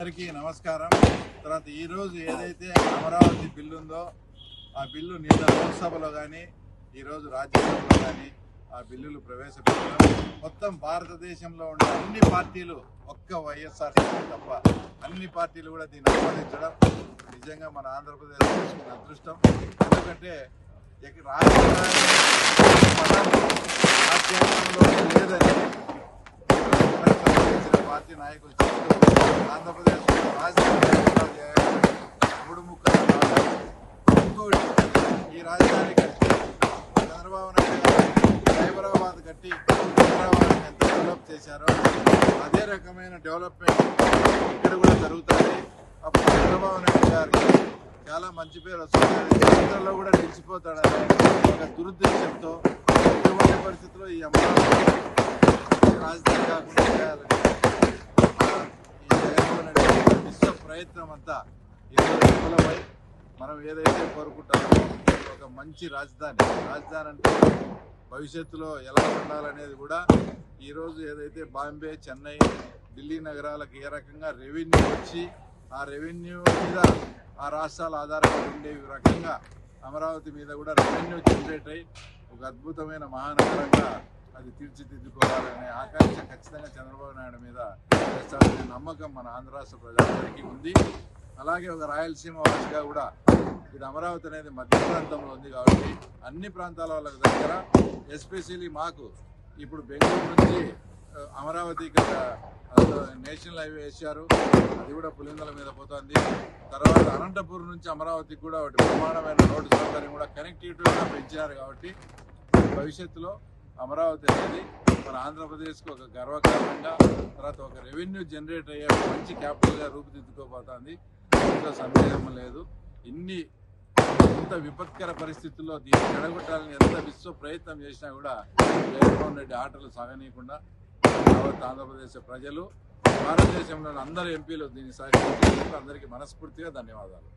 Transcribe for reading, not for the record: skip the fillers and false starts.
అందరికీ నమస్కారం. తర్వాత ఈరోజు ఏదైతే అమరావతి బిల్లు ఉందో ఆ బిల్లు నిన్న లోక్సభలో కానీ ఈరోజు రాజ్యసభలో కానీ ఆ బిల్లులు ప్రవేశపెట్టడం మొత్తం భారతదేశంలో ఉండే అన్ని పార్టీలు ఒక్క వైఎస్ఆర్సీపీ తప్ప అన్ని పార్టీలు కూడా దీన్ని ఆమోదించడం నిజంగా మన ఆంధ్రప్రదేశ్ తీసుకున్న అదృష్టం. ఎందుకంటే రాజ్యాంగంలో లేదని పార్టీ నాయకులు ఆంధ్రప్రదేశ్ రాజధాని మూడు ముక్కలు ఇంకోటి ఈ రాజధాని కట్టి చంద్రబాబు నాయుడు గారు సైబరాబాద్ కట్టి హైదరాబాద్ ఎంత డెవలప్ చేశారో అదే రకమైన డెవలప్మెంట్ ఇక్కడ కూడా జరుగుతుంది. అప్పుడు చంద్రబాబు నాయుడు గారికి చాలా మంచి పేరు వస్తుంది, చరిత్రలో కూడా నిలిచిపోతాడనే ఒక దురుద్దేశంతో ఎటువంటి పరిస్థితుల్లో ఈ అమరావతి రాజధాని కాకుండా చేయాలని విశ్వ ప్రయత్నం అంతా ఈరోజు విఫలమై మనం ఏదైతే కోరుకుంటామో ఒక మంచి రాజధాని అంటే భవిష్యత్తులో ఎలా ఉండాలనేది కూడా ఈరోజు ఏదైతే బాంబే, చెన్నై, ఢిల్లీ నగరాలకు ఏ రకంగా రెవెన్యూ వచ్చి ఆ రెవెన్యూ మీద ఆ రాష్ట్రాలు ఆధారపడి ఉండే రకంగా అమరావతి మీద కూడా రెవెన్యూ జనరేట్ అయ్యి ఒక అద్భుతమైన మహానగరంగా అది తీర్చిదిద్దుకోవాలనే ఆకాంక్ష ఖచ్చితంగా చంద్రబాబు నాయుడు మీద చేస్తారనే నమ్మకం మన ఆంధ్ర రాష్ట్ర ప్రజలందరికీ ఉంది. అలాగే ఒక రాయలసీమ వాసిగా కూడా ఇది అమరావతి అనేది మధ్య ప్రాంతంలో ఉంది కాబట్టి అన్ని ప్రాంతాల వాళ్ళకి దగ్గర, ఎస్పెషల్లీ మాకు ఇప్పుడు బెంగళూరు నుంచి అమరావతి నేషనల్ హైవే వేశారు, అది కూడా పులిందల మీద పోతుంది. తర్వాత అనంతపురం నుంచి అమరావతికి కూడా ఒకటి ప్రమాణమైన రోడ్డు సౌకర్యం కూడా కనెక్టివిటీ కూడా పెంచారు కాబట్టి భవిష్యత్తులో అమరావతి అనేది మన ఆంధ్రప్రదేశ్కి ఒక గర్వకారణంగా తర్వాత ఒక రెవెన్యూ జనరేట్ అయ్యే మంచి క్యాపిటల్గా రూపుదిద్దుకోబోతోంది. ఇంట్లో సందేహం లేదు. ఇంత విపత్కర పరిస్థితుల్లో దీన్ని చెడగొట్టాలని ఎంత విశ్వ ప్రయత్నం చేసినా కూడా జగన్మోహన్ రెడ్డి ఆటలు సాగనీయకుండా యావత్ ఆంధ్రప్రదేశ్ ప్రజలు, భారతదేశంలోని అందరు ఎంపీలు దీన్ని సహకరించేందుకు అందరికీ మనస్ఫూర్తిగా ధన్యవాదాలు.